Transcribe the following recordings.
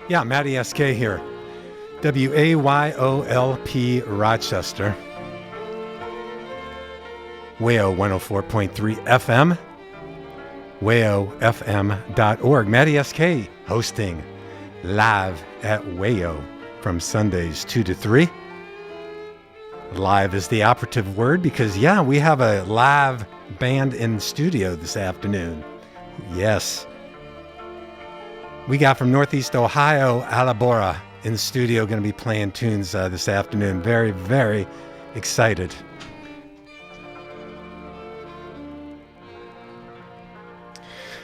Yeah, Matty SK here. WAYOLP Rochester. WAYO 104.3 FM. WAYOFM.org. Matty SK hosting live at WAYO from Sundays 2 to 3. Live is the operative word because, yeah, we have a live band in studio this afternoon. Yes. We got from Northeast Ohio, Alla Boara in the studio, going to be playing tunes this afternoon. Very, very excited.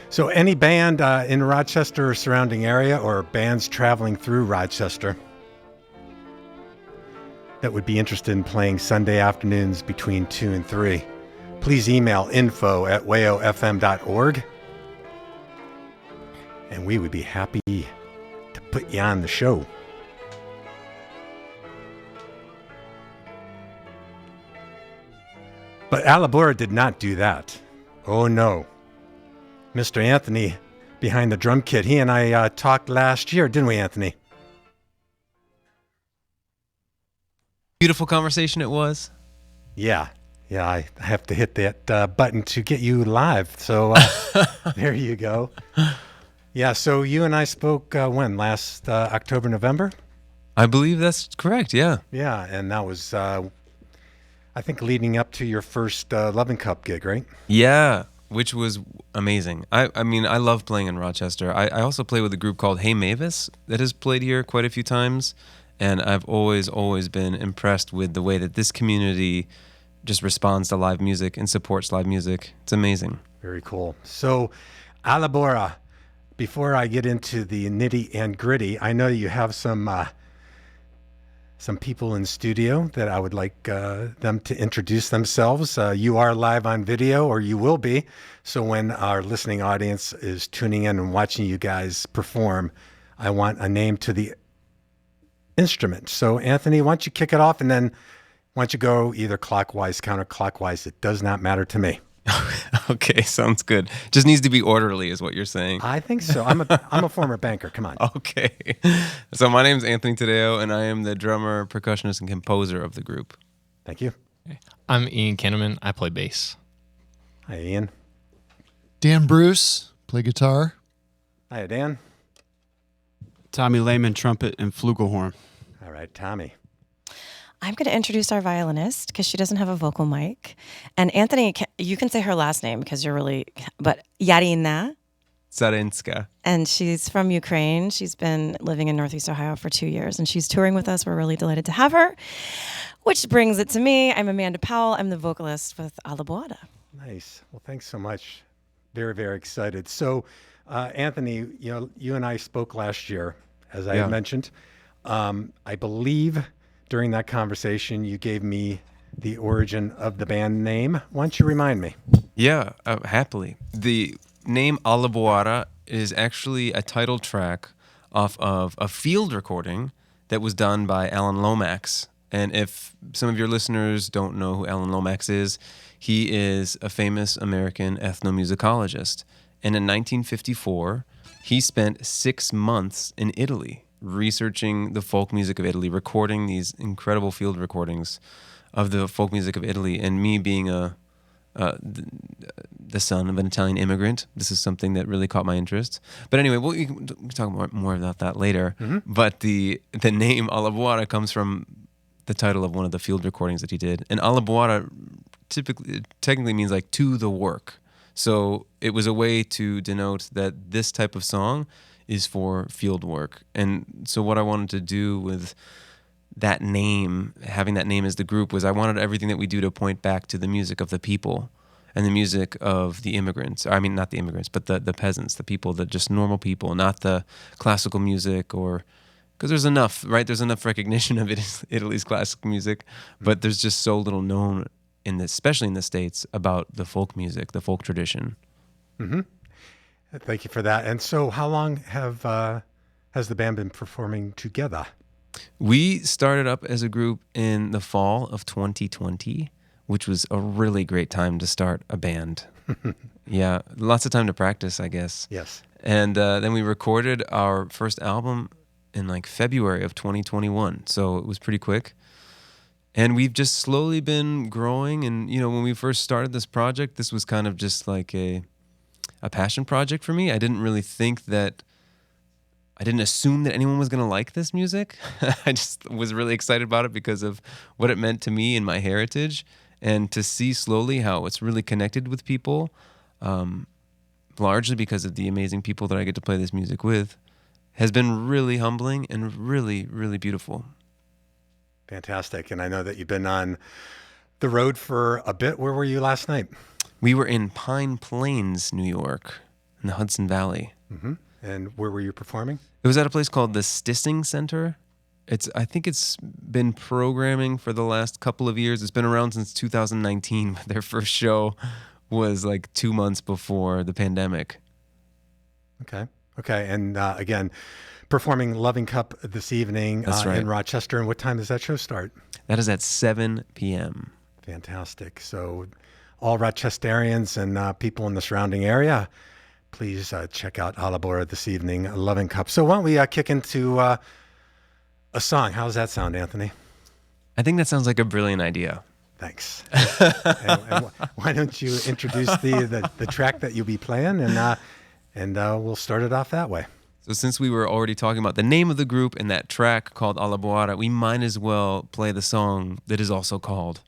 So any band in Rochester or surrounding area, or bands traveling through Rochester that would be interested in playing Sunday afternoons between 2 and 3, please email info@wayofm.org. And we would be happy to put you on the show. But Alla Boara did not do that. Oh no. Mr. Anthony behind the drum kit, he and I talked last year, didn't we, Anthony? Beautiful conversation it was. Yeah, I have to hit that button to get you live. So there you go. Yeah, so you and I spoke when? Last October, November? I believe that's correct, yeah. Yeah, and that was, I think, leading up to your first Lovin' Cup gig, right? Yeah, which was amazing. I mean, I love playing in Rochester. I also play with a group called Hey Mavis that has played here quite a few times, and I've always been impressed with the way that this community just responds to live music and supports live music. It's amazing. Very cool. So, Alla Boara, before I get into the nitty and gritty, I know you have some people in studio that I would like them to introduce themselves. You are live on video, or you will be. So when our listening audience is tuning in and watching you guys perform, I want a name to the instrument. So Anthony, why don't you kick it off, and then why don't you go either clockwise, counterclockwise? It does not matter to me. Okay, sounds good. Just needs to be orderly is what you're saying. I think so. I'm a former banker. Come on. Okay. So my name's Anthony Tadeo, and I am the drummer, percussionist, and composer of the group. Thank you. I'm Ian Kinnaman. I play bass. Hi, Ian. Dan Bruce, play guitar. Hi, Dan. Tommy Lehman, trumpet and flugelhorn. All right, Tommy. I'm going to introduce our violinist because she doesn't have a vocal mic. And Anthony, you can say her last name because you're really, but Yarina. Zarenska. And she's from Ukraine. She's been living in Northeast Ohio for 2 years, and she's touring with us. We're really delighted to have her, which brings it to me. I'm Amanda Powell. I'm the vocalist with Alla Boara. Nice. Well, thanks so much. Very, very excited. So, Anthony, you and I spoke last year, as I had mentioned. I believe during that conversation, you gave me the origin of the band name. Why don't you remind me? Yeah, happily. The name Alla Boara is actually a title track off of a field recording that was done by Alan Lomax. And if some of your listeners don't know who Alan Lomax is, he is a famous American ethnomusicologist. And in 1954, he spent 6 months in Italy researching the folk music of Italy, recording these incredible field recordings of the folk music of Italy. And me being the son of an Italian immigrant, this is something that really caught my interest. But anyway, we can talk more about that later. Mm-hmm. But the name Alla Boara comes from the title of one of the field recordings that he did. And Alla Boara technically means like to the work. So it was a way to denote that this type of song is for field work. And so what I wanted to do with that name, having that name as the group, was I wanted everything that we do to point back to the music of the people and the music of the immigrants. I mean, not the immigrants, but the peasants, the people, the just normal people, not the classical music, or because there's enough, right? There's enough recognition of Italy's classical music, but there's just so little known in this, especially in the States, about the folk music, the folk tradition. Mm-hmm. Thank you for that. And so how long has the band been performing together? We started up as a group in the fall of 2020, which was a really great time to start a band. Yeah, lots of time to practice, I guess. Yes. And then we recorded our first album in like February of 2021. So it was pretty quick. And we've just slowly been growing. And, you know, when we first started this project, this was kind of just like a passion project for me. I didn't assume that anyone was going to like this music. I just was really excited about it because of what it meant to me and my heritage. And to see slowly how it's really connected with people, largely because of the amazing people that I get to play this music with, has been really humbling and really, really beautiful. Fantastic. And I know that you've been on the road for a bit. Where were you last night? We were in Pine Plains, New York, in the Hudson Valley. Mm-hmm. And where were you performing? It was at a place called the Stissing Center. I think it's been programming for the last couple of years. It's been around since 2019. Their first show was like 2 months before the pandemic. Okay. And again, performing Loving Cup this evening That's right. in Rochester. And what time does that show start? That is at 7 p.m. Fantastic. So all Rochesterians and people in the surrounding area, please check out Alla Boara this evening, Loving Cup. So why don't we kick into a song? How does that sound, Anthony? I think that sounds like a brilliant idea. Thanks. and why don't you introduce the track that you'll be playing, and we'll start it off that way. So since we were already talking about the name of the group and that track called Alla Boara, we might as well play the song that is also called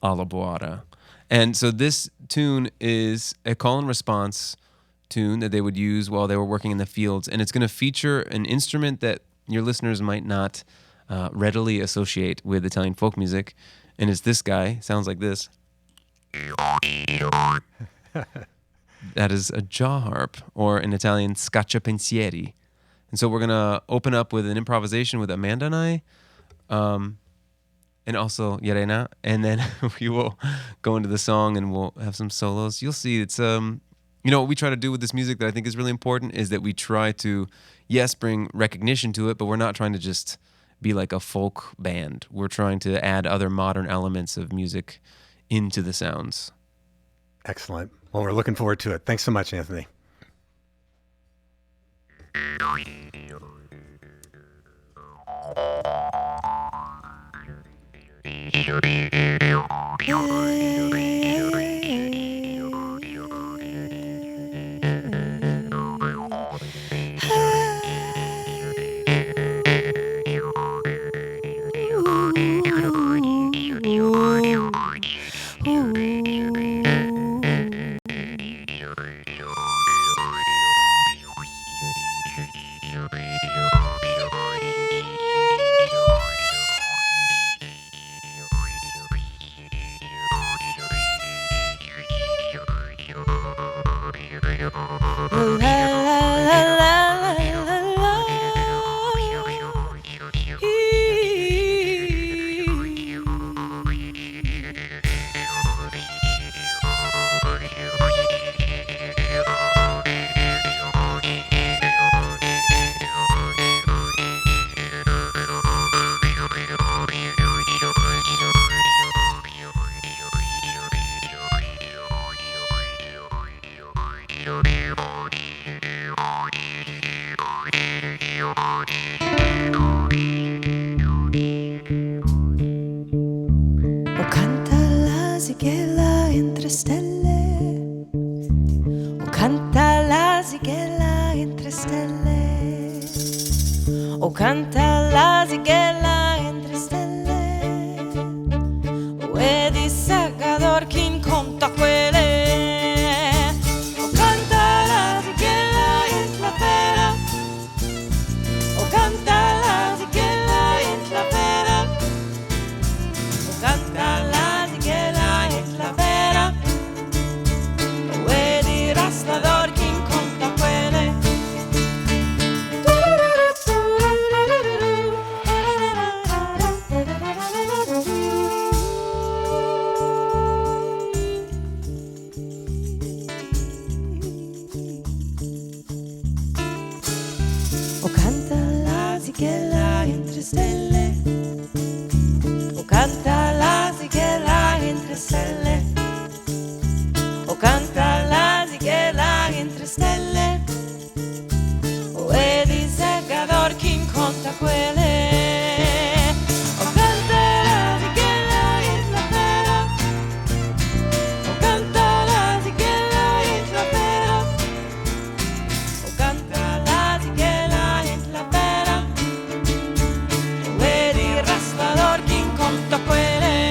Alla Boara. And so this tune is a call and response tune that they would use while they were working in the fields. And it's going to feature an instrument that your listeners might not readily associate with Italian folk music. And it's this guy. Sounds like this. That is a jaw harp, or in Italian, scacciapensieri. And so we're going to open up with an improvisation with Amanda and I, and also Yerena, and then we will go into the song and we'll have some solos. You'll see it's, what we try to do with this music that I think is really important is that we try to, yes, bring recognition to it, but we're not trying to just be like a folk band. We're trying to add other modern elements of music into the sounds. Excellent. Well, we're looking forward to it. Thanks so much, Anthony. quelle. O canta la zighella in la pera. O canta la zighella in la pera. O canta la zighella in la pera. Ed il rastador chi conta quelle.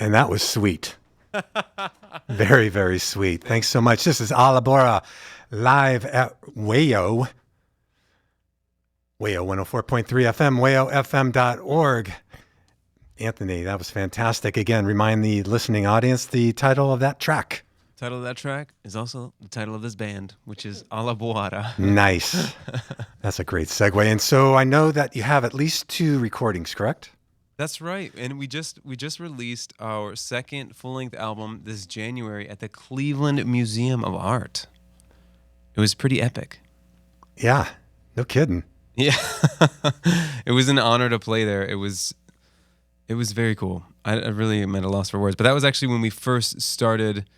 And that was sweet. Very, very sweet. Thanks so much. This is Alla Boara live at WAYO. WAYO 104.3 FM, WAYOFM.org. Anthony, that was fantastic. Again, remind the listening audience the title of that track. The title of that track is also the title of this band, which is Alla Boara. Nice. That's a great segue. And so I know that you have at least 2 recordings, correct? That's right, and we just released our second full-length album this January at the Cleveland Museum of Art. It was pretty epic. Yeah, no kidding. Yeah, it was an honor to play there. It was very cool. I really am at a loss for words, but that was actually when we first started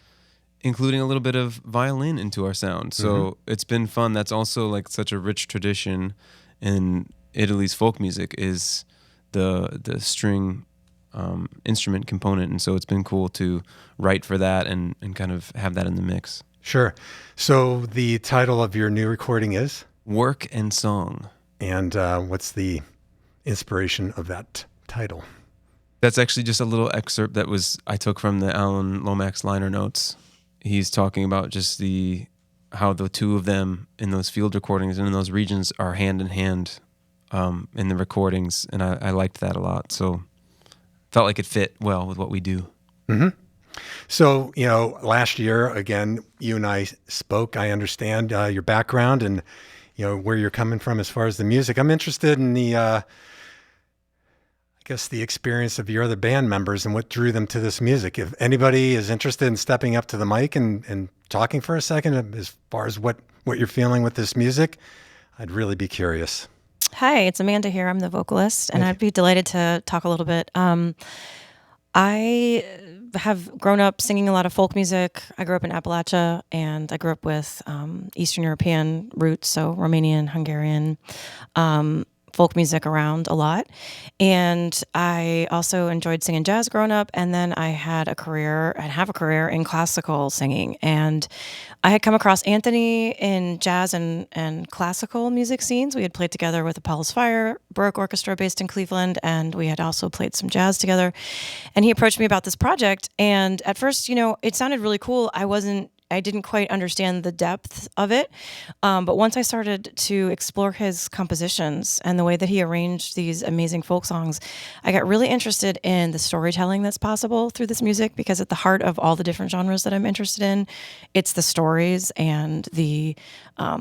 including a little bit of violin into our sound. So it's been fun. That's also like such a rich tradition in Italy's folk music is the string instrument component, and so it's been cool to write for that and kind of have that in the mix. Sure. So the title of your new recording is? Work and Song. And what's the inspiration of that title? That's actually just a little excerpt that I took from the Alan Lomax liner notes. He's talking about just how the two of them in those field recordings and in those regions are hand in hand in the recordings, and I liked that a lot. So felt like it fit well with what we do. Mm-hmm. So, last year, again, you and I spoke. I understand your background and, where you're coming from as far as the music. I'm interested in the experience of your other band members and what drew them to this music. If anybody is interested in stepping up to the mic and talking for a second as far as what you're feeling with this music, I'd really be curious. Hi, it's Amanda here. I'm the vocalist, and I'd be delighted to talk a little bit. I have grown up singing a lot of folk music. I grew up in Appalachia, and I grew up with Eastern European roots, so Romanian, Hungarian, folk music around a lot. And I also enjoyed singing jazz growing up, and then I have a career in classical singing. And I had come across Anthony in jazz and classical music scenes. We had played together with Apollo's Fire Baroque Orchestra based in Cleveland, and we had also played some jazz together. And he approached me about this project, and at first, it sounded really cool. I didn't quite understand the depth of it. But once I started to explore his compositions and the way that he arranged these amazing folk songs, I got really interested in the storytelling that's possible through this music, because at the heart of all the different genres that I'm interested in, it's the stories and the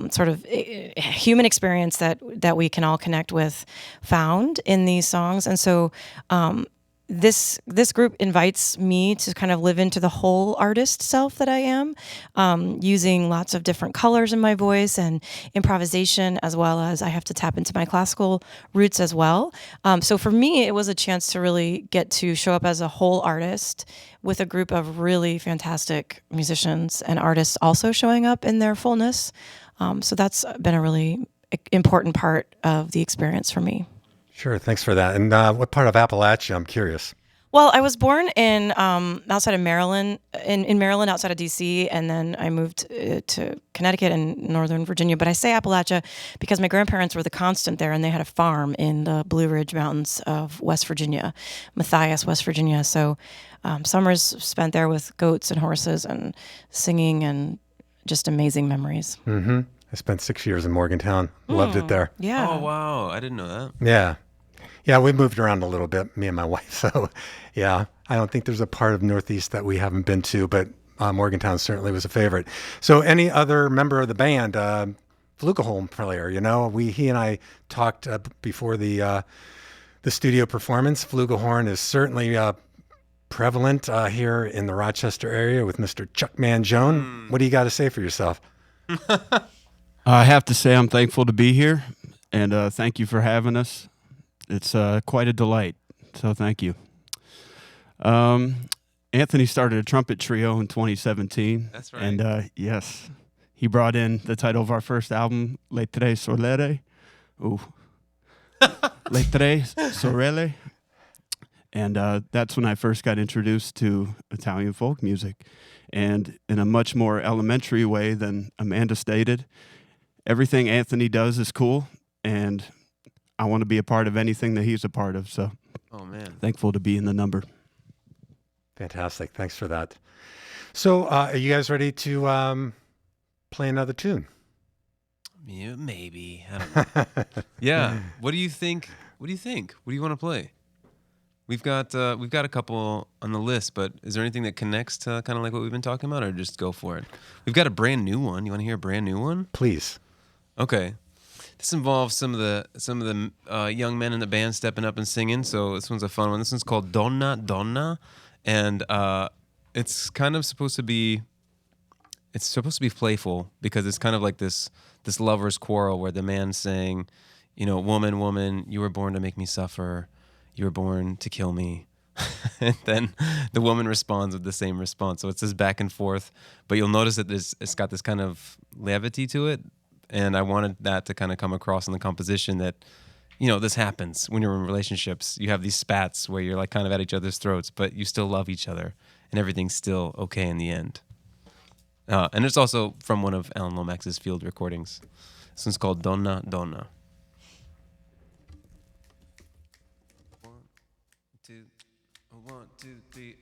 sort of human experience that we can all connect with found in these songs. And so this group invites me to kind of live into the whole artist self that I am, using lots of different colors in my voice and improvisation, as well as I have to tap into my classical roots as well. So for me, it was a chance to really get to show up as a whole artist with a group of really fantastic musicians and artists also showing up in their fullness. So that's been a really important part of the experience for me. Sure, thanks for that. And what part of Appalachia? I'm curious. Well, I was born in outside of Maryland, in Maryland, outside of D.C., and then I moved to Connecticut and Northern Virginia. But I say Appalachia because my grandparents were the constant there, and they had a farm in the Blue Ridge Mountains of West Virginia, Matthias, West Virginia. So summers spent there with goats and horses and singing and just amazing memories. Mm-hmm. I spent 6 years in Morgantown. Loved it there. Yeah. Oh, wow. I didn't know that. Yeah. Yeah, we moved around a little bit, me and my wife. So, yeah, I don't think there's a part of Northeast that we haven't been to, but Morgantown certainly was a favorite. So any other member of the band, flugelhorn player, he and I talked before the studio performance. Flugelhorn is certainly prevalent here in the Rochester area with Mr. Chuck Mangione. What do you got to say for yourself? I have to say I'm thankful to be here, and thank you for having us. It's quite a delight, so thank you. Anthony started a trumpet trio in 2017. That's right. And yes, he brought in the title of our first album, Le Tre Sorelle. Ooh. Le Tre Sorelle. And that's when I first got introduced to Italian folk music. And in a much more elementary way than Amanda stated, everything Anthony does is cool, and I want to be a part of anything that he's a part of. So, oh man, thankful to be in the number. Fantastic. Thanks for that. So, are you guys ready to play another tune? Yeah, maybe. I don't know. Yeah. What do you think? What do you think? What do you want to play? We've got a couple on the list, but is there anything that connects to kind of like what we've been talking about, or just go for it? We've got a brand new one. You want to hear a brand new one? Please. Okay. This involves some of the young men in the band stepping up and singing. So this one's a fun one. This one's called Donna Donna, and it's kind of supposed to be playful because it's kind of like this lover's quarrel where the man's saying, you know, woman, woman, you were born to make me suffer. You were born to kill me. And then the woman responds with the same response. So it's this back and forth, but you'll notice that it's got this kind of levity to it. And I wanted that to kind of come across in the composition that, you know, this happens when you're in relationships. You have these spats where you're like kind of at each other's throats, but you still love each other and everything's still okay in the end. And it's also from one of Alan Lomax's field recordings. This one's called Donna Donna. 1, 2, 3,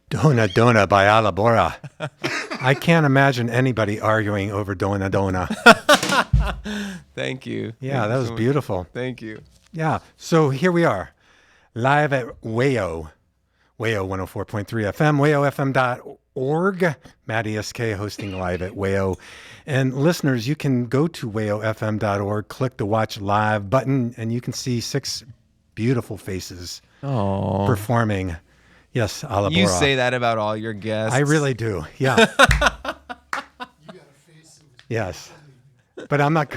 Donna Donna by Alla Boara. I can't imagine anybody arguing over Donna Donna. Thank you. Yeah, Thank that you was so much. beautiful. Thank you. Yeah, so here we are. live at WAYO, WAYO 104.3 FM, WAYOFM.org. Maddie SK hosting live at WAYO. And listeners, you can go to WAYOFM.org, click the Watch Live button, and you can see 6 beautiful faces Oh, performing. Yes, Alla Boara. you say that about all your guests. I really do. Yeah. Yes. But I'm not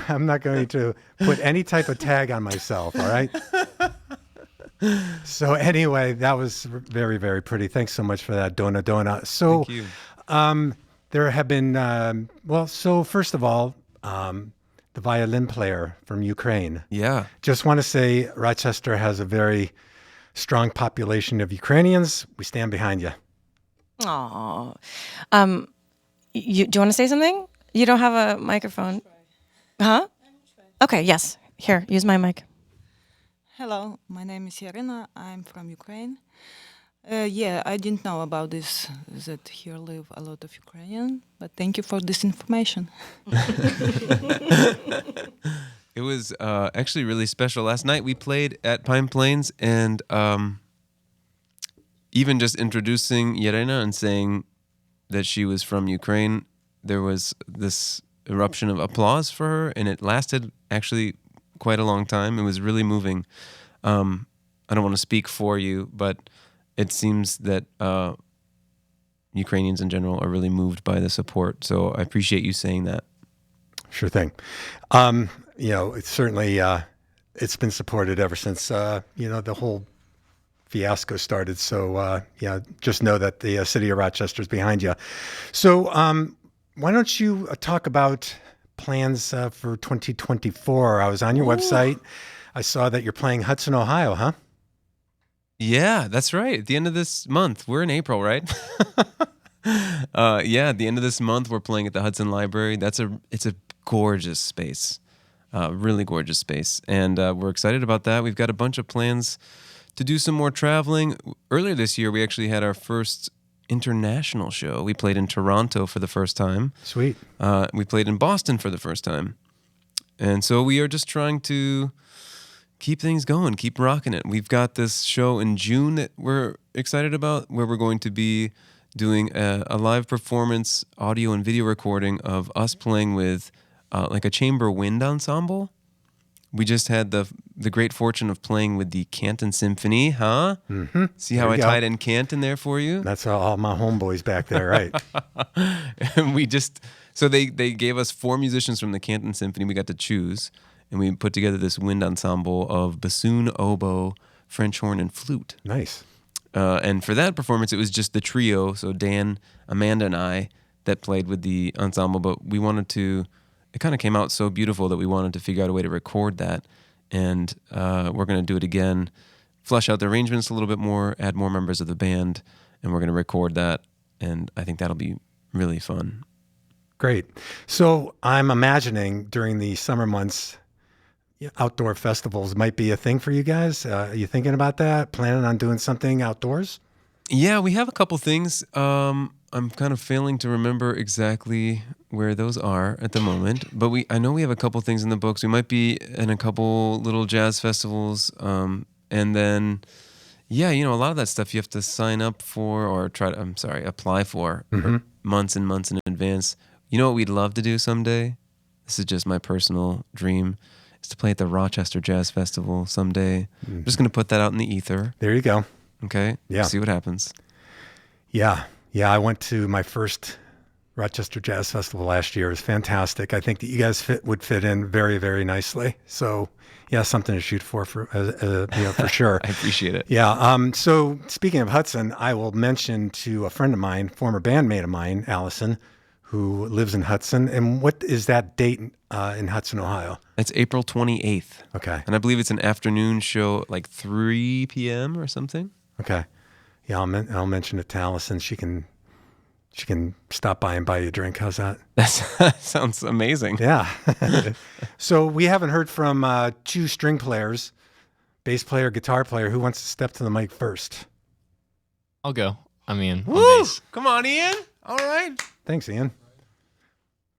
going to put any type of tag on myself, all right? So anyway, that was very, very pretty. Thanks so much for that, Donna Donna. So Thank you. there have been, so first of all, the violin player from Ukraine. Yeah. Just want to say Rochester has a very strong population of Ukrainians. We stand behind you. Aw. Do you want to say something? You don't have a microphone. Huh? Okay, yes. Here, use my mic. Hello, my name is Irina. I'm from Ukraine. I didn't know about this, that here live a lot of Ukrainian, but thank you for this information. It was actually really special. Last night we played at Pine Plains, and even just introducing Yerena and saying that she was from Ukraine, there was this eruption of applause for her, and it lasted actually quite a long time. It was really moving. I don't want to speak for you, but it seems that Ukrainians in general are really moved by the support. So I appreciate you saying that. Sure thing. It's certainly, it's been supported ever since, the whole fiasco started. So, just know that the city of Rochester is behind you. So, why don't you talk about plans for 2024? I was on your website. I saw that you're playing Hudson, Ohio, huh? Yeah, that's right. At the end of this month, we're in April, right? At the end of this month, we're playing at the Hudson Library. It's a gorgeous space, really gorgeous space, and we're excited about that. We've got a bunch of plans to do some more traveling. Earlier this year, we actually had our first international show. We played in Toronto for the first time. Sweet. We played in Boston for the first time, and so we are just trying to keep things going, keep rocking it. We've got this show in June that we're excited about, where we're going to be doing a live performance, audio and video recording of us playing with like a chamber wind ensemble. We just had the great fortune of playing with the Canton Symphony, huh? Mm-hmm. See how I tied in Canton there for you? That's all my homeboys back there, right? And they gave us 4 musicians from the Canton Symphony. We got to choose. And we put together this wind ensemble of bassoon, oboe, French horn, and flute. Nice. And for that performance, it was just the trio, so Dan, Amanda, and I, that played with the ensemble. But it kind of came out so beautiful that we wanted to figure out a way to record that. And we're going to do it again, flesh out the arrangements a little bit more, add more members of the band, and we're going to record that. And I think that'll be really fun. Great. So I'm imagining during the summer months, outdoor festivals might be a thing for you guys. Are you thinking about that? Planning on doing something outdoors? Yeah, we have a couple things. I'm kind of failing to remember exactly where those are at the moment, but I know we have a couple things in the books. We might be in a couple little jazz festivals, and then, a lot of that stuff you have to sign up for or apply for months and months in advance. You know what we'd love to do someday? This is just my personal dream. Is to play at the Rochester Jazz Festival someday. I'm just going to put that out in the ether. There you go. Okay? Yeah. See what happens. Yeah. I went to my first Rochester Jazz Festival last year. It was fantastic. I think that you guys would fit in very, very nicely. So, something to shoot for for sure. I appreciate it. Yeah. So speaking of Hudson, I will mention to a friend of mine, former bandmate of mine, Allison, who lives in Hudson. And what is that date in Hudson, Ohio? It's April 28th. Okay. And I believe it's an afternoon show, like 3 p.m. or something. Okay. Yeah, I'll mention it to Allison. She can stop by and buy you a drink. How's that? That sounds amazing. Yeah. So we haven't heard from 2 string players, bass player, guitar player. Who wants to step to the mic first? I'll go. I mean, on Woo! bass. Come on, Ian. All right. Thanks, Ian.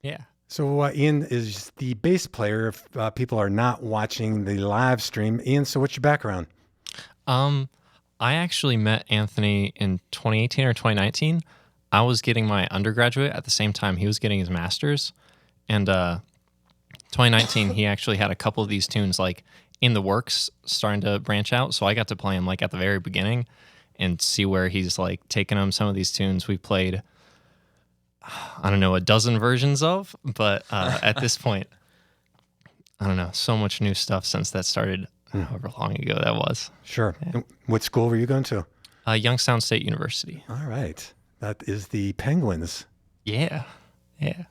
Yeah. So Ian is the bass player. If people are not watching the live stream, Ian, so what's your background? I actually met Anthony in 2018 or 2019. I was getting my undergraduate at the same time he was getting his master's. And 2019, he actually had a couple of these tunes like in the works starting to branch out. So I got to play him like at the very beginning and see where he's like taking them. Some of these tunes we played, I don't know, a dozen versions of. But at this point, I don't know, so much new stuff since that started. However long ago that was. Sure. What school were you going to? Youngstown State University. All right. That is the Penguins. Yeah. Yeah.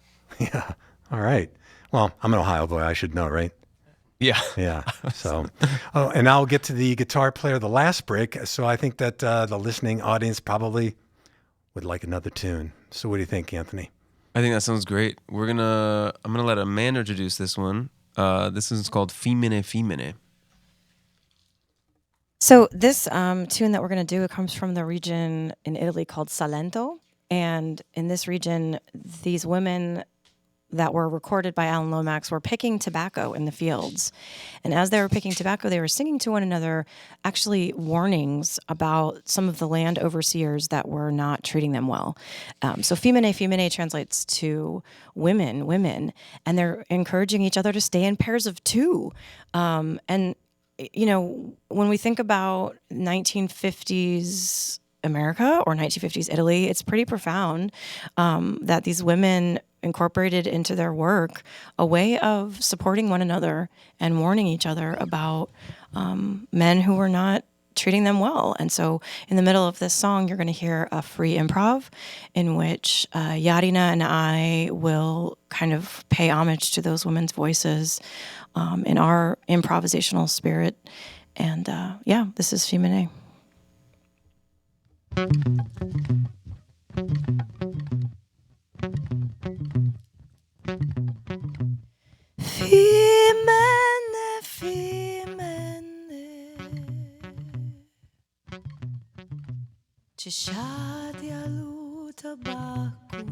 All right. Well, I'm an Ohio boy. I should know, right? Yeah. Yeah. So, and I'll get to the guitar player the last break. So I think that the listening audience probably would like another tune. So what do you think, Anthony? I think that sounds great. I'm gonna let Amanda introduce this one. This is called Fimmene Fimmene. So this tune that we're going to do, it comes from the region in Italy called Cento. And in this region, these women that were recorded by Alan Lomax were picking tobacco in the fields. And as they were picking tobacco, they were singing to one another, actually warnings about some of the land overseers that were not treating them well. So Fimmene Fimmene translates to women, and they're encouraging each other to stay in pairs of two. And you know, when we think about 1950s America or 1950s Italy, it's pretty profound that these women incorporated into their work a way of supporting one another and warning each other about men who were not treating them well. And so in the middle of this song, you're going to hear a free improv in which Yarina and I will kind of pay homage to those women's voices in our improvisational spirit. And yeah, this is Fimmene. Fimmene, Fimmene, ci sciati allo tabacco,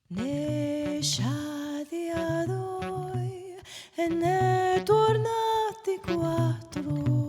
ne sciati a noi e ne tornati quattro.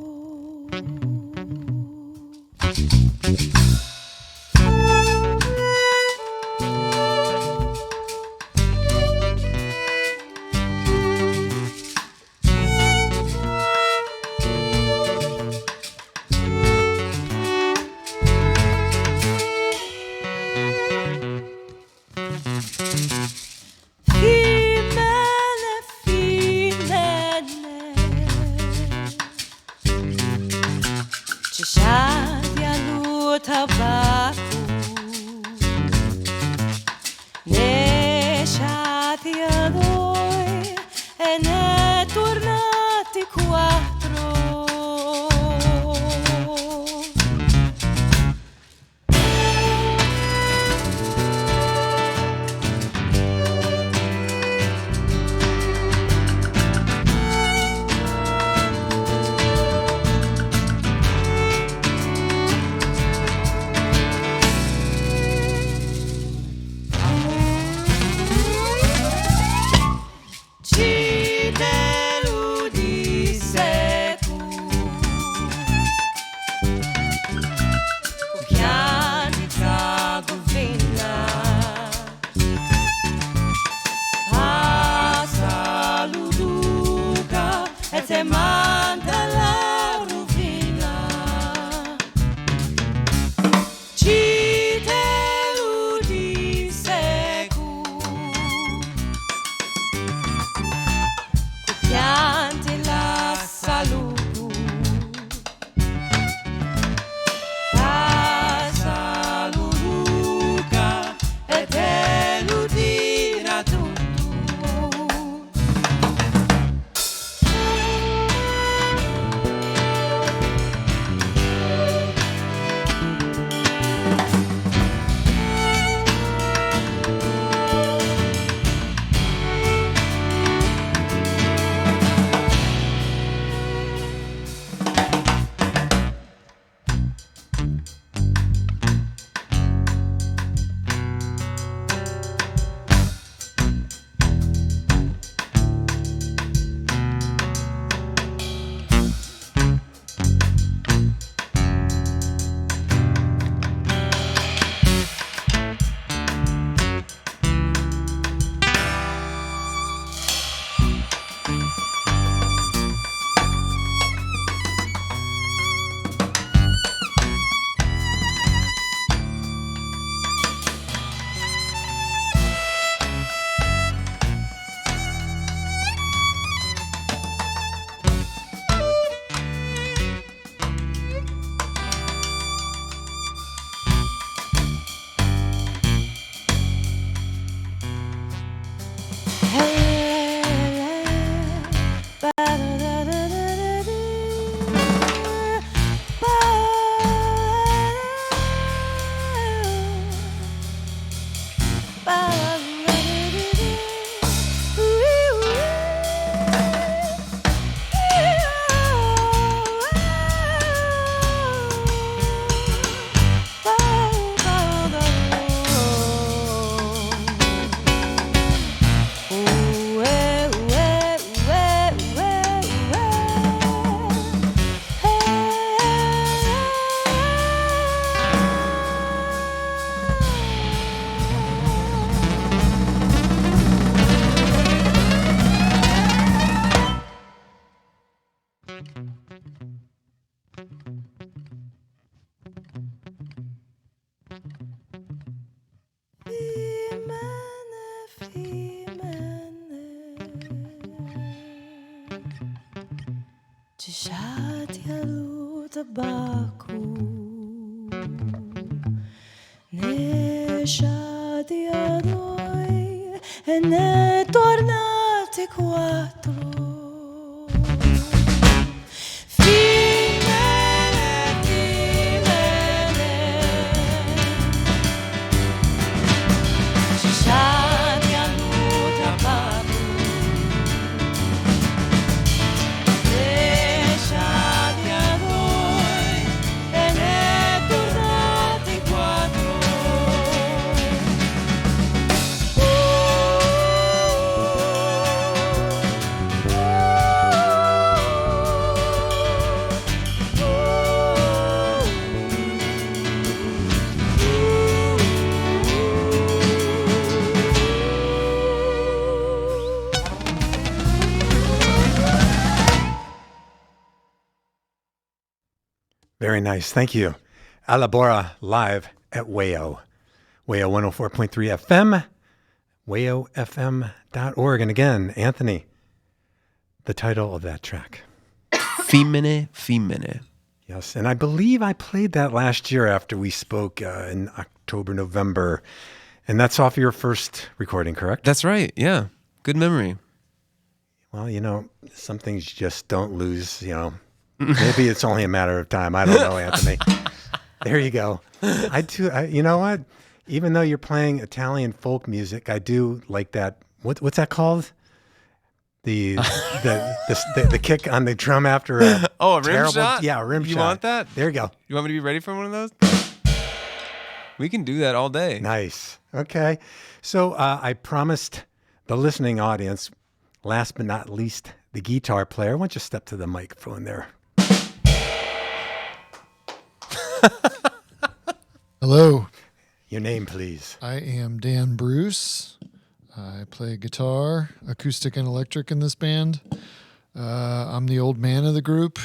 Cesciati allo tabacco, ne sciati a noi e ne tornati quattro. Fimmene, fimmene, cesciati allo tabacco. Very nice. Thank you. Alla Boara live at WAYO. WAYO 104.3 FM, wayofm.org. And again, Anthony, the title of that track. Fimmene Fimmene. Yes, and I believe I played that last year after we spoke in October, November. And that's off your first recording, correct? That's right. Yeah. Good memory. Well, you know, some things just don't lose, you know. Maybe it's only a matter of time. I don't know, Anthony. There you go. You know what? Even though you're playing Italian folk music, I do like that. What's that called? The kick on the drum after a Oh, a rim terrible, shot? Yeah, a rim shot. You want that? There you go. You want me to be ready for one of those? We can do that all day. Nice. Okay. So I promised the listening audience, last but not least, the guitar player. Why don't you step to the microphone there? Hello, Your name, please. I am Dan Bruce. I play guitar, acoustic and electric in this band. I'm the old man of the group.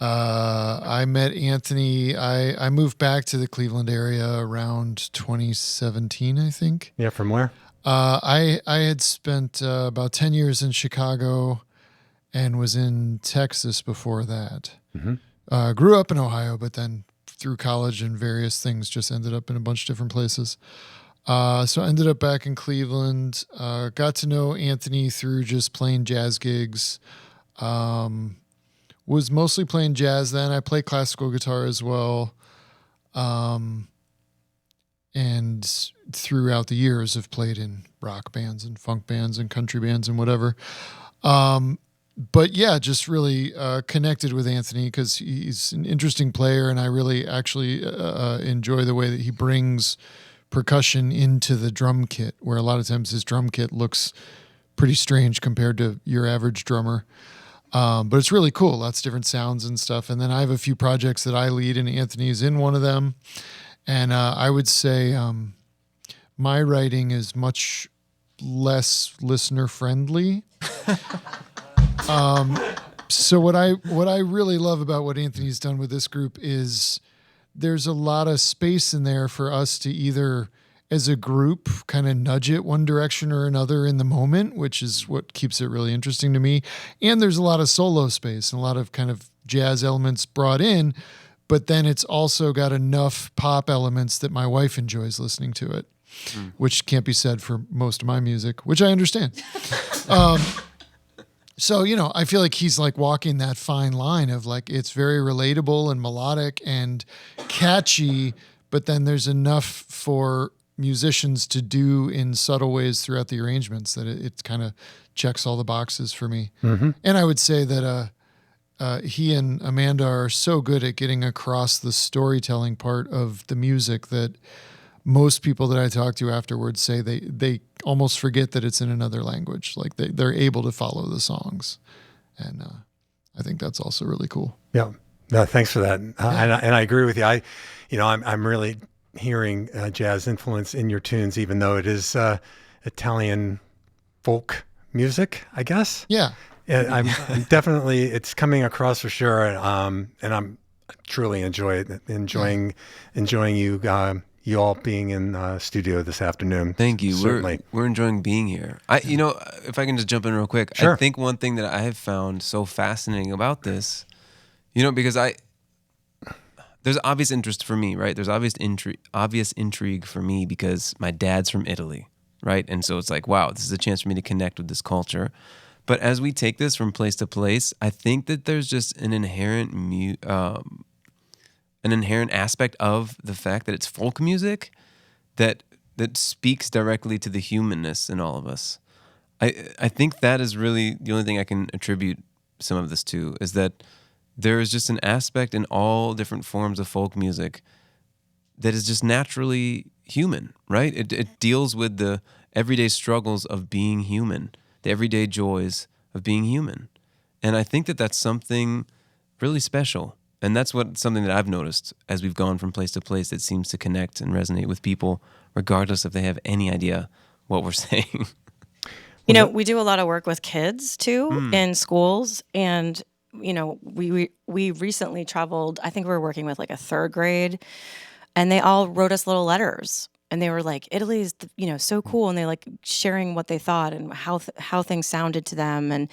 I met Anthony. I moved back to the Cleveland area around 2017, I think. Yeah, from where? I had spent about 10 years in Chicago and was in Texas before that. Mm-hmm. Grew up in Ohio, but then through college and various things just ended up in a bunch of different places. So I ended up back in Cleveland. Got to know Anthony through just playing jazz gigs. Was mostly playing jazz then. I play classical guitar as well. And throughout the years have played in rock bands and funk bands and country bands and whatever. But yeah, just really connected with Anthony because he's an interesting player, and I really actually enjoy the way that he brings percussion into the drum kit, where a lot of times his drum kit looks pretty strange compared to your average drummer. But it's really cool, lots of different sounds and stuff. And then I have a few projects that I lead, and Anthony's in one of them. And I would say my writing is much less listener friendly. So what I really love about what Anthony's done with this group is there's a lot of space in there for us to either, as a group, kind of nudge it one direction or another in the moment, which is what keeps it really interesting to me. And there's a lot of solo space and a lot of kind of jazz elements brought in, but then it's also got enough pop elements that my wife enjoys listening to it, which can't be said for most of my music, which I understand. So, you know, I feel like he's like walking that fine line of like, it's very relatable and melodic and catchy, but then there's enough for musicians to do in subtle ways throughout the arrangements that it kind of checks all the boxes for me. Mm-hmm. And I would say that he and Amanda are so good at getting across the storytelling part of the music that most people that I talk to afterwards say they almost forget that it's in another language. Like they're able to follow the songs. And I think that's also really cool. Yeah. No, thanks for that. And I agree with you. I'm really hearing jazz influence in your tunes, even though it is Italian folk music, I guess. Yeah. I'm definitely, it's coming across for sure. And I'm truly enjoying you all being in studio this afternoon. Thank you. Certainly. We're enjoying being here. If I can just jump in real quick, Sure. I think one thing that I have found so fascinating about this, because there's obvious interest for me, right? There's obvious intrigue for me because my dad's from Italy, right? And so it's like, wow, this is a chance for me to connect with this culture. But as we take this from place to place, I think that there's just an inherent aspect of the fact that it's folk music that speaks directly to the humanness in all of us. I think that is really the only thing I can attribute some of this to, is that there is just an aspect in all different forms of folk music that is just naturally human, right? It deals with the everyday struggles of being human, the everyday joys of being human. And I think that that's something really special. And that's something that I've noticed as we've gone from place to place that seems to connect and resonate with people, regardless if they have any idea what we're saying. We do a lot of work with kids too in schools, and we recently traveled. I think we were working with like a third grade, and they all wrote us little letters, and they were like, "Italy is so cool," and they like sharing what they thought and how things sounded to them. And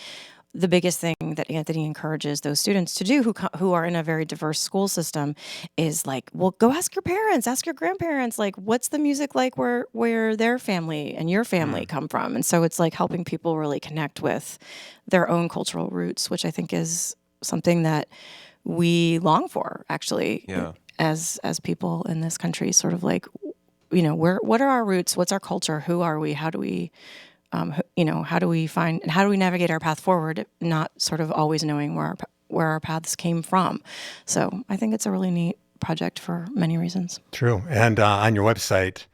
the biggest thing that Anthony encourages those students to do who are in a very diverse school system is like, well, go ask your parents, ask your grandparents, like, what's the music like where their family and your family come from? And so it's like helping people really connect with their own cultural roots, which I think is something that we long for, actually, as people in this country, sort of like, what are our roots? What's our culture? Who are we? How do we how do we find and how do we navigate our path forward, not sort of always knowing where our paths came from. So I think it's a really neat project for many reasons. True. And on your website,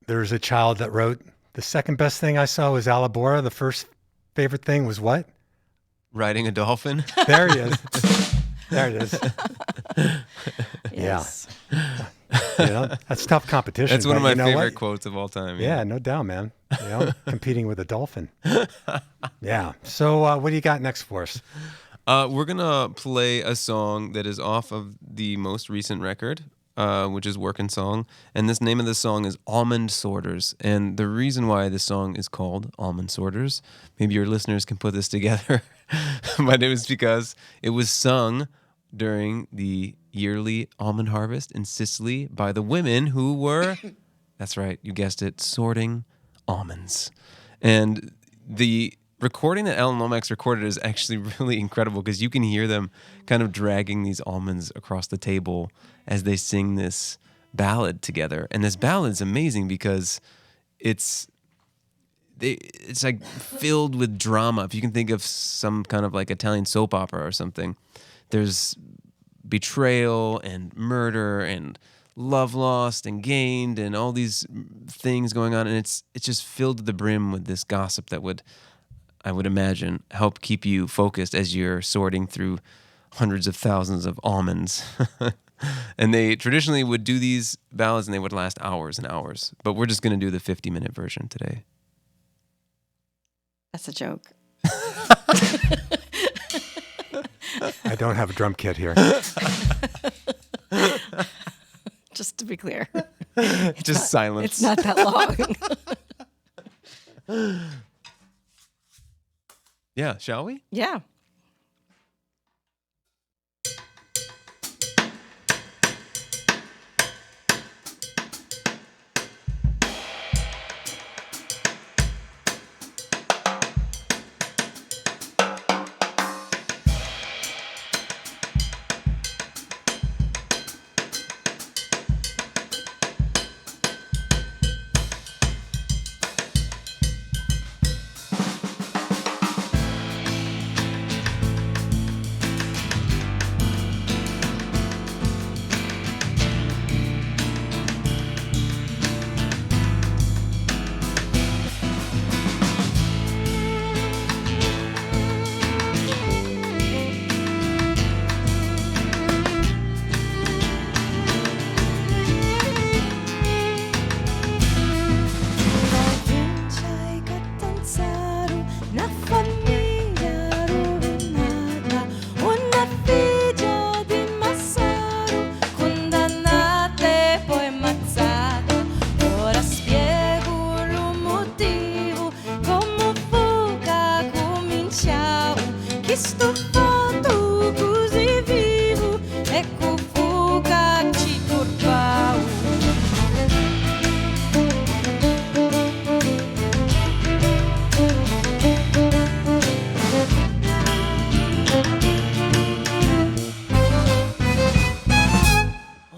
there's a child that wrote, the second best thing I saw was Alla Boara. The first favorite thing was what? Riding a dolphin. There he is. There it is. Yes. That's tough competition. That's one of my favorite what? quotes of all time. Yeah, no doubt, man. Competing with a dolphin. Yeah. So what do you got next for us? We're going to play a song that is off of the most recent record, which is Workin' Song. And this name of the song is Almond Sorters. And the reason why this song is called Almond Sorters, maybe your listeners can put this together, but it was because it was sung during the yearly almond harvest in Sicily by the women who were, that's right, you guessed it, sorting almonds. And the recording that Alan Lomax recorded is actually really incredible because you can hear them kind of dragging these almonds across the table as they sing this ballad together. And this ballad is amazing because it's like filled with drama. If you can think of some kind of like Italian soap opera or something, there's betrayal and murder and love lost and gained and all these things going on, and it's just filled to the brim with this gossip that I would imagine help keep you focused as you're sorting through hundreds of thousands of almonds. And they traditionally would do these ballads and they would last hours and hours, but we're just going to do the 50-minute version today. That's a joke. I don't have a drum kit here. Just to be clear. Just silence. It's not that long. Yeah, shall we? Yeah. che sto fatto così vivo, ecco fuga ci curvau.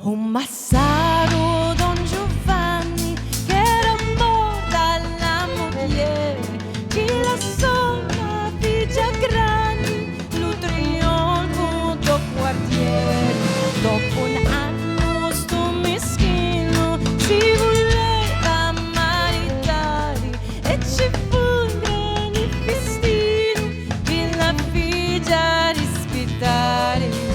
Un massaro Don Giovanni che era morto alla moglie, chi la sola figlia grandi, lo trionfo do quartiere. Dopo un anno sto meschino si voleva maritare e ci fu un grande festino per la figlia rispettare.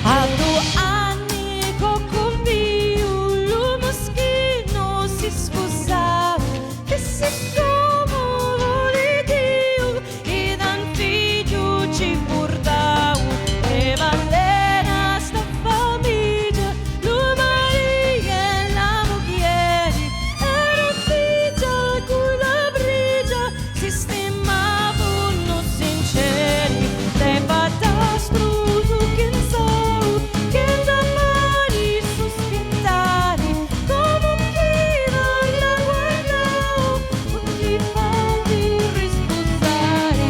A 2 anni coccolvio, lo moschino si sposava, che siccome vuole Dio, ed un figlio ci portava, e Valera sta famiglia, lo Maria e la moglie, era figlia con la brigia, sistemavano sinceri, te patastro che da mani sospettare, come chi non la guardavo, tutti fatti risposare.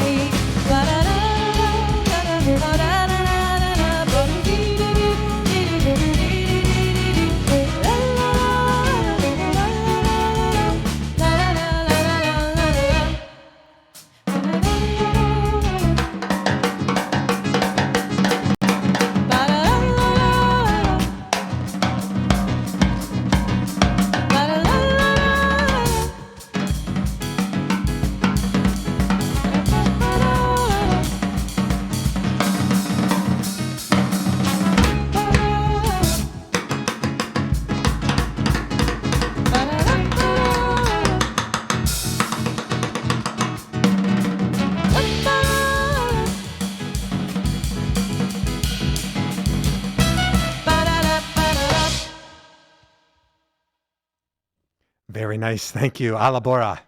Very nice. Thank you. Alla Boara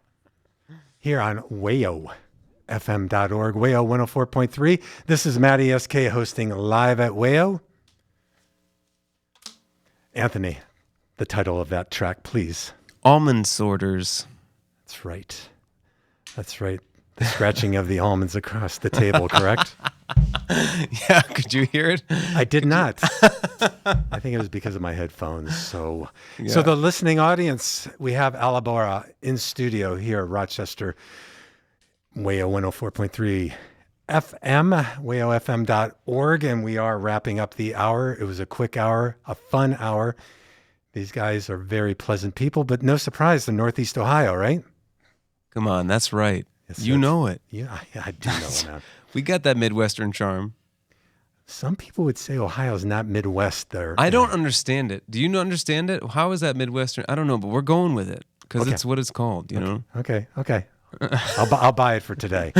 here on WAYO. FM.org, WAYO 104.3. This is Matty SK hosting live at WAYO. Anthony, the title of that track, please. Almond Sorters. That's right. That's right. The scratching of the almonds across the table, correct? Yeah, could you hear it? I did not. I think it was because of my headphones. So Yeah. the listening audience, we have Alla Boara in studio here at Rochester, WAYO 104.3 FM, WAYOFM.org, and we are wrapping up the hour. It was a quick hour, a fun hour. These guys are very pleasant people, but no surprise, they're Northeast Ohio, right? Come on, that's right. Yes, You know it. Yeah, I do know that. We got that Midwestern charm. Some people would say Ohio's not Midwest. I don't understand it. Do you understand it? How is that Midwestern? I don't know, but we're going with it because Okay. it's what it's called, you know? Okay. I'll buy it for today.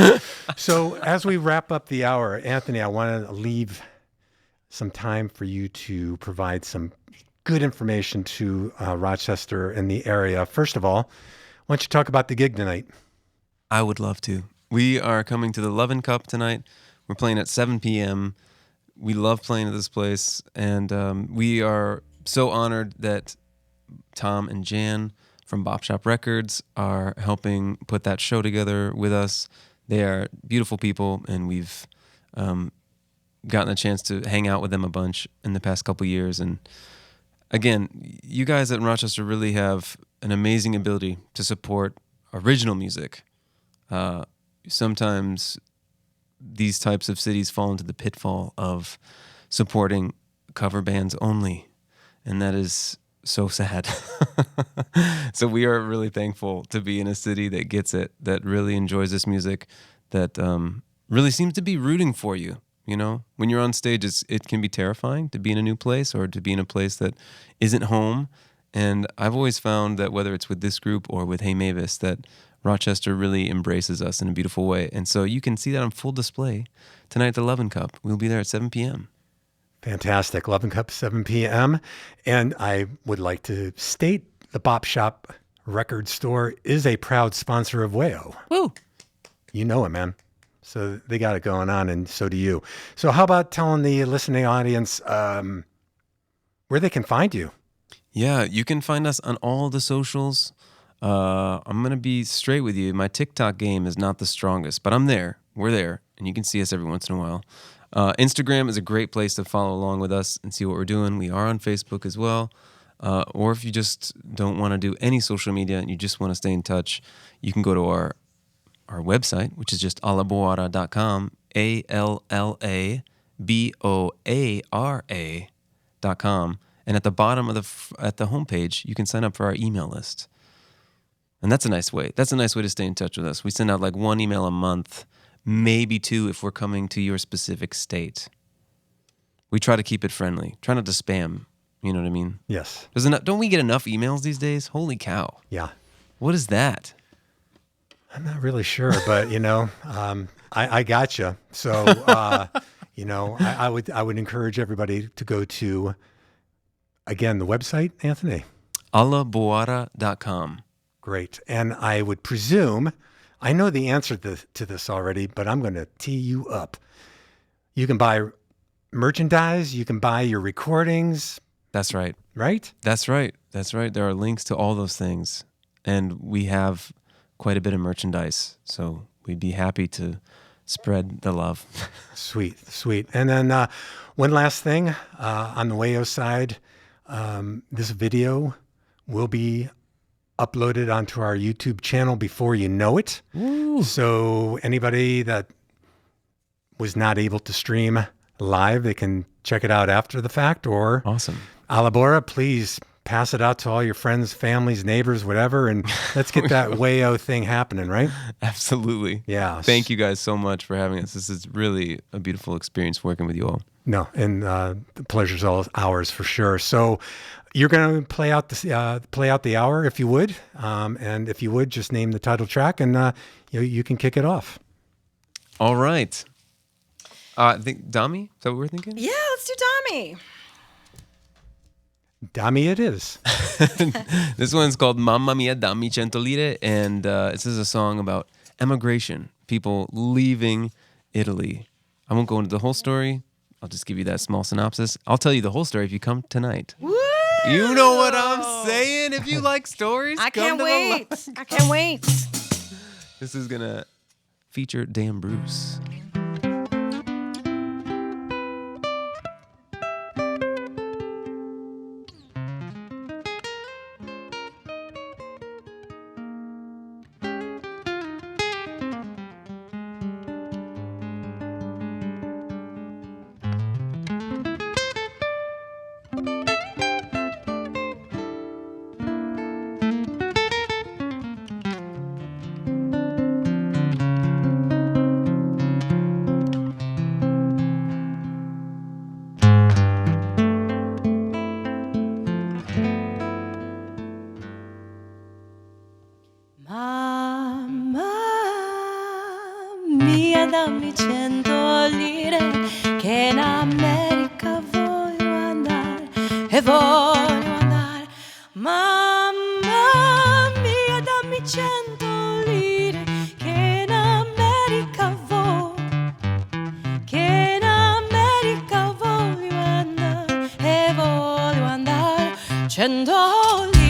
So as we wrap up the hour, Anthony, I want to leave some time for you to provide some good information to Rochester and the area. First of all, why don't you talk about the gig tonight? I would love to. We are coming to the Lovin' Cup tonight. We're playing at 7 p.m. We love playing at this place, and we are so honored that Tom and Jan from Bop Shop Records are helping put that show together with us. They are beautiful people, and we've gotten a chance to hang out with them a bunch in the past couple years. And again, you guys at Rochester really have an amazing ability to support original music. Sometimes these types of cities fall into the pitfall of supporting cover bands only, and that is so sad. So we are really thankful to be in a city that gets it, that really enjoys this music, that really seems to be rooting for you. You know, when you're on stage, it can be terrifying to be in a new place or to be in a place that isn't home. And I've always found that whether it's with this group or with Hey Mavis, that Rochester really embraces us in a beautiful way. And so you can see that on full display tonight at the Love and Cup. We'll be there at 7 p.m. Fantastic. Love and Cup, 7 p.m. And I would like to state the Bop Shop Record Store is a proud sponsor of WAYO. Woo! You know it, man. So they got it going on, and so do you. So how about telling the listening audience where they can find you? Yeah, you can find us on all the socials. I'm going to be straight with you. My TikTok game is not the strongest, but I'm there. We're there, and you can see us every once in a while. Instagram is a great place to follow along with us and see what we're doing. We are on Facebook as well. Or if you just don't want to do any social media and you just want to stay in touch, you can go to our website, which is just allaboara.com, ALLABOARA.com. And at the bottom of at the homepage, you can sign up for our email list. And that's a nice way. That's a nice way to stay in touch with us. We send out like 1 email a month, maybe 2 if we're coming to your specific state. We try to keep it friendly. Try not to spam. You know what I mean? Yes. Don't we get enough emails these days? Holy cow. Yeah. What is that? I'm not really sure, but I got you. So I would encourage everybody to go to, again, the website, Anthony. Allaboara.com. Great. And I would presume, I know the answer to this already, but I'm going to tee you up. You can buy merchandise. You can buy your recordings. That's right. Right? That's right. That's right. There are links to all those things. And we have quite a bit of merchandise. So we'd be happy to spread the love. Sweet. And then one last thing on the WAYO side, this video will be uploaded onto our YouTube channel before you know it. Woo. So anybody that was not able to stream live, they can check it out after the fact. Or Awesome. Alla Boara, please pass it out to all your friends, families, neighbors, whatever, and let's get that WAYO thing happening, right? Absolutely. Yeah. Thank you guys so much for having us. This is really a beautiful experience working with you all. No, and the pleasure's all ours for sure. So you're going to play out the hour, if you would, and if you would, just name the title track, and you can kick it off. All right. I think Dammi. Is that what we're thinking? Yeah, let's do Dammi. Dammi it is. This one's called Mamma Mia Dammi Cento Lire, and this is a song about emigration, people leaving Italy. I won't go into the whole story. I'll just give you that small synopsis. I'll tell you the whole story if you come tonight. Woo! You know what I'm saying? If you like stories, I come can't to wait. the I can't wait. This is going to feature Dan Bruce. Dammi 100 lire che in America voglio andare e voglio andare. Mamma mia, dammi 100 lire che in America voglio andare e voglio andare. 100 lire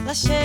lascerà